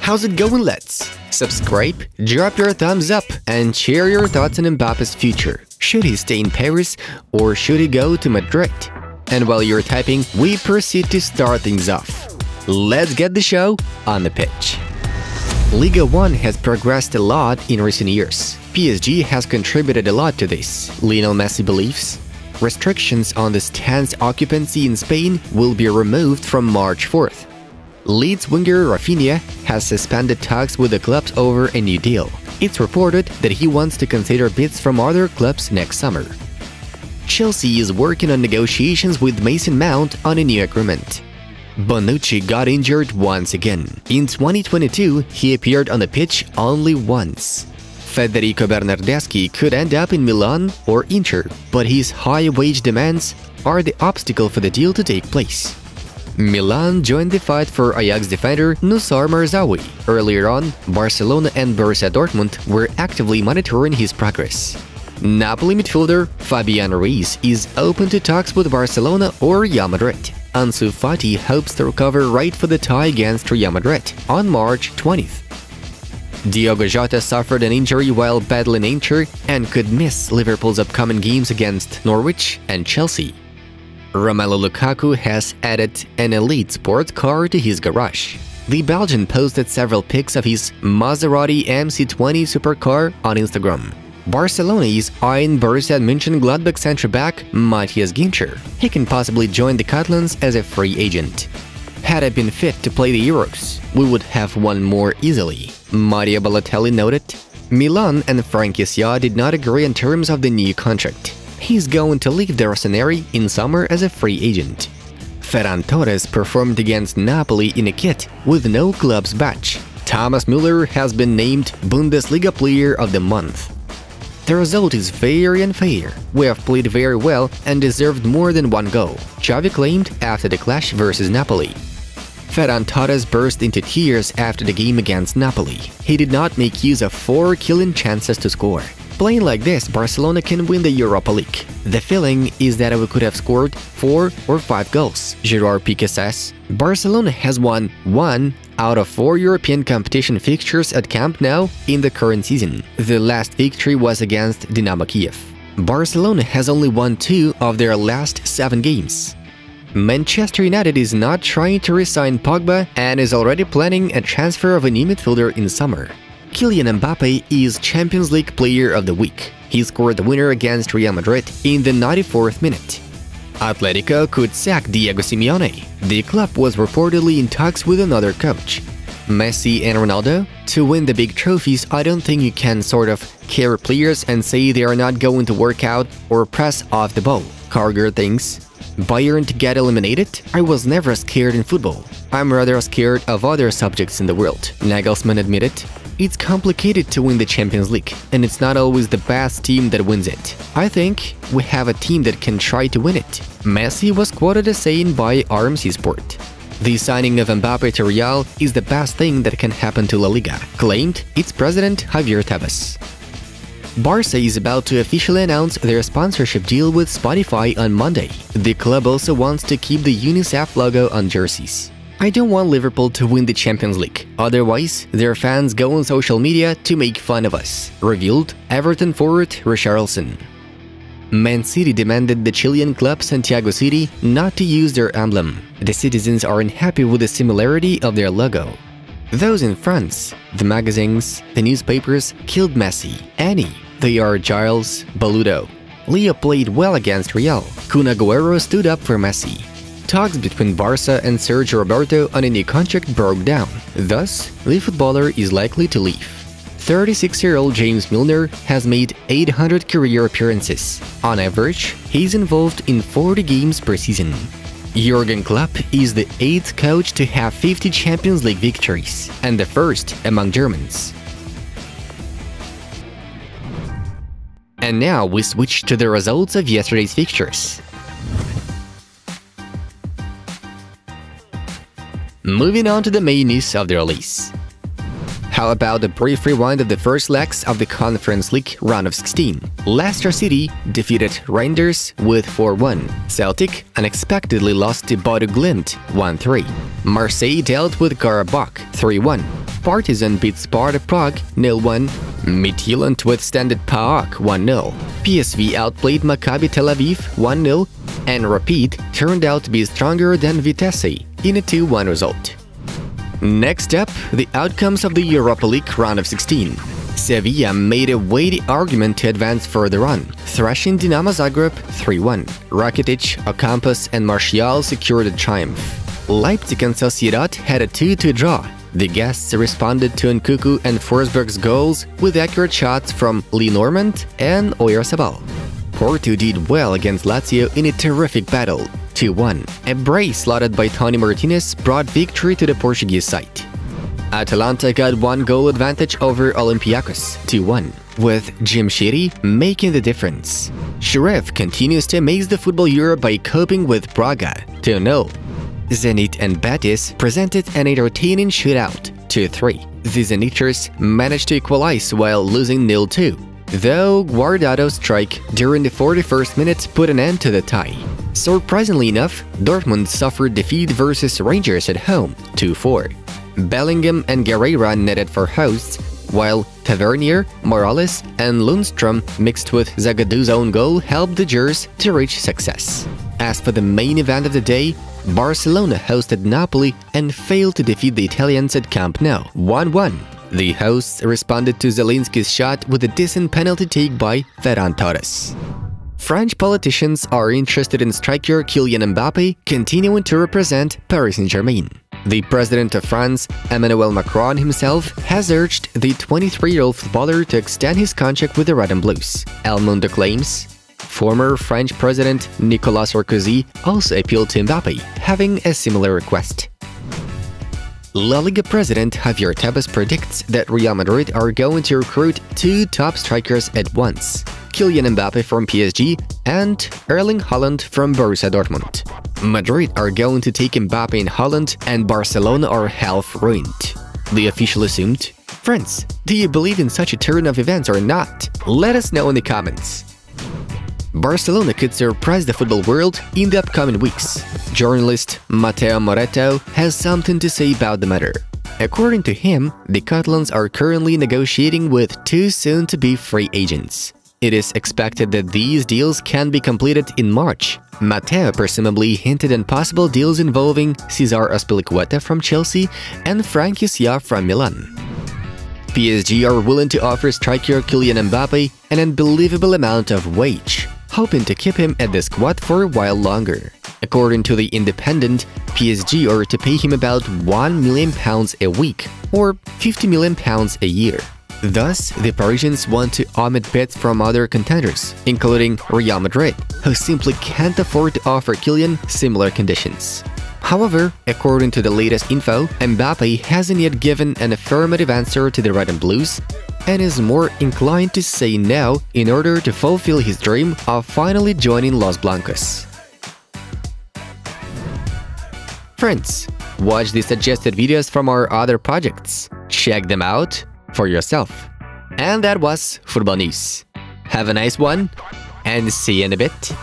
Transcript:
How's it going, lads? Subscribe, drop your thumbs up, and share your thoughts on Mbappe's future. Should he stay in Paris or should he go to Madrid? And while you're typing, we proceed to start things off. Let's get the show on the pitch. Liga 1 has progressed a lot in recent years. PSG has contributed a lot to this. Lionel Messi believes restrictions on the stands occupancy in Spain will be removed from March 4th. Leeds winger Rafinha has suspended talks with the clubs over a new deal. It's reported that he wants to consider bids from other clubs next summer. Chelsea is working on negotiations with Mason Mount on a new agreement. Bonucci got injured once again. In 2022, he appeared on the pitch only once. Federico Bernardeschi could end up in Milan or Inter, but his high wage demands are the obstacle for the deal to take place. Milan joined the fight for Ajax defender Noussair Marzaoui. Earlier on, Barcelona and Borussia Dortmund were actively monitoring his progress. Napoli midfielder Fabian Ruiz is open to talks with Barcelona or Real Madrid. Ansu Fati hopes to recover right for the tie against Real Madrid on March 20th. Diogo Jota suffered an injury while battling injury and could miss Liverpool's upcoming games against Norwich and Chelsea. Romelu Lukaku has added an elite sports car to his garage. The Belgian posted several pics of his Maserati MC20 supercar on Instagram. Barcelona is eyeing Borussia Mönchengladbach centre-back Matthias Ginter. He can possibly join the Catalans as a free agent. Had I been fit to play the Euros, we would have won more easily, Mario Balotelli noted. Milan and Frank Kessie did not agree on terms of the new contract. He's going to leave the Rossoneri in summer as a free agent. Ferran Torres performed against Napoli in a kit with no club's badge. Thomas Müller has been named Bundesliga Player of the Month. The result is fair and fair. We have played very well and deserved more than one goal, Xavi claimed after the clash versus Napoli. Ferran Torres burst into tears after the game against Napoli. He did not make use of 4 killing chances to score. Playing like this, Barcelona can win the Europa League. The feeling is that we could have scored 4 or 5 goals, Gerard Piqué says. Barcelona has won 1 out of 4 European competition fixtures at Camp Nou in the current season. The last victory was against Dynamo Kiev. Barcelona has only won 2 of their last 7 games. Manchester United is not trying to re-sign Pogba and is already planning a transfer of a new midfielder in summer. Kylian Mbappé is Champions League Player of the Week. He scored the winner against Real Madrid in the 94th minute. Atletico could sack Diego Simeone. The club was reportedly in talks with another coach. Messi and Ronaldo? To win the big trophies, I don't think you can sort of carry players and say they are not going to work out or press off the ball. Carger thinks. Bayern to get eliminated? I was never scared in football. I'm rather scared of other subjects in the world, Nagelsmann admitted. It's complicated to win the Champions League, and it's not always the best team that wins it. I think we have a team that can try to win it. Messi was quoted as saying by RMC Sport. The signing of Mbappe to Real is the best thing that can happen to La Liga, claimed its president Javier Tebas. Barca is about to officially announce their sponsorship deal with Spotify on Monday. The club also wants to keep the UNICEF logo on jerseys. I don't want Liverpool to win the Champions League, otherwise their fans go on social media to make fun of us, revealed Everton forward Richarlison. Man City demanded the Chilean club Santiago City not to use their emblem. The citizens are unhappy with the similarity of their logo. Those in France, the magazines, the newspapers killed Messi, Annie, they are Giles, Baludo. Leo played well against Real. Kun Agüero stood up for Messi. Talks between Barca and Sergio Roberto on a new contract broke down. Thus, the footballer is likely to leave. 36-year-old James Milner has made 800 career appearances. On average, he's involved in 40 games per season. Jurgen Klopp is the 8th coach to have 50 Champions League victories, and the 1st among Germans. And now we switch to the results of yesterday's fixtures. Moving on to the main news of the release. How about a brief rewind of the first legs of the Conference League round of 16? Leicester City defeated Rangers with 4-1. Celtic unexpectedly lost to Bodo Glimt 1-3. Marseille dealt with Karabakh 3-1. Partizan beat Sparta Prague 0-1, Midtjylland withstanded PAOK 1-0, PSV outplayed Maccabi Tel Aviv 1-0, and Rapid turned out to be stronger than Vitesse in a 2-1 result. Next up, the outcomes of the Europa League round of 16. Sevilla made a weighty argument to advance further on, thrashing Dinamo Zagreb 3-1. Rakitic, Ocampos and Martial secured a triumph. Leipzig and Sociedad had a 2-2 draw. The guests responded to Nkunku and Forsberg's goals with accurate shots from Lee Normand and Oyarzabal. Porto did well against Lazio in a terrific battle, 2-1. A brace slotted by Tony Martinez brought victory to the Portuguese side. Atalanta got 1-goal advantage over Olympiacos, 2-1, with Jim Shiri making the difference. Sheriff continues to amaze the football Europe by coping with Braga, 2-0. Zenit and Betis presented an entertaining shootout, 2-3. The Zeniters managed to equalize while losing 0-2, though Guardado's strike during the 41st minute put an end to the tie. Surprisingly enough, Dortmund suffered defeat versus Rangers at home, 2-4. Bellingham and Guerreira netted for hosts, while Tavernier, Morales, and Lundstrom mixed with Zagadou's own goal helped the Gers to reach success. As for the main event of the day, Barcelona hosted Napoli and failed to defeat the Italians at Camp Nou, 1-1. The hosts responded to Zelinski's shot with a decent penalty take by Ferran Torres. French politicians are interested in striker Kylian Mbappé continuing to represent Paris-Saint-Germain. The president of France, Emmanuel Macron himself, has urged the 23-year-old footballer to extend his contract with the Red and Blues. El Mundo claims. Former French President Nicolas Sarkozy also appealed to Mbappé, having a similar request. La Liga President Javier Tebas predicts that Real Madrid are going to recruit 2 top strikers at once, Kylian Mbappé from PSG and Erling Haaland from Borussia Dortmund. Madrid are going to take Mbappé and Haaland, and Barcelona are half ruined. The official assumed. Friends, do you believe in such a turn of events or not? Let us know in the comments. Barcelona could surprise the football world in the upcoming weeks. Journalist Mateo Moreto has something to say about the matter. According to him, the Catalans are currently negotiating with 2 soon-to-be free agents. It is expected that these deals can be completed in March. Mateo presumably hinted at possible deals involving Cesar Azpilicueta from Chelsea and Franck Kessié from Milan. PSG are willing to offer striker Kylian Mbappé an unbelievable amount of wage, hoping to keep him at the squad for a while longer. According to The Independent, PSG are to pay him about £1 million a week, or £50 million a year. Thus, the Parisians want to omit bids from other contenders, including Real Madrid, who simply can't afford to offer Kylian similar conditions. However, according to the latest info, Mbappé hasn't yet given an affirmative answer to the Red and Blues and is more inclined to say no in order to fulfill his dream of finally joining Los Blancos. Friends, watch the suggested videos from our other projects. Check them out for yourself. And that was Football News. Have a nice one, and see you in a bit.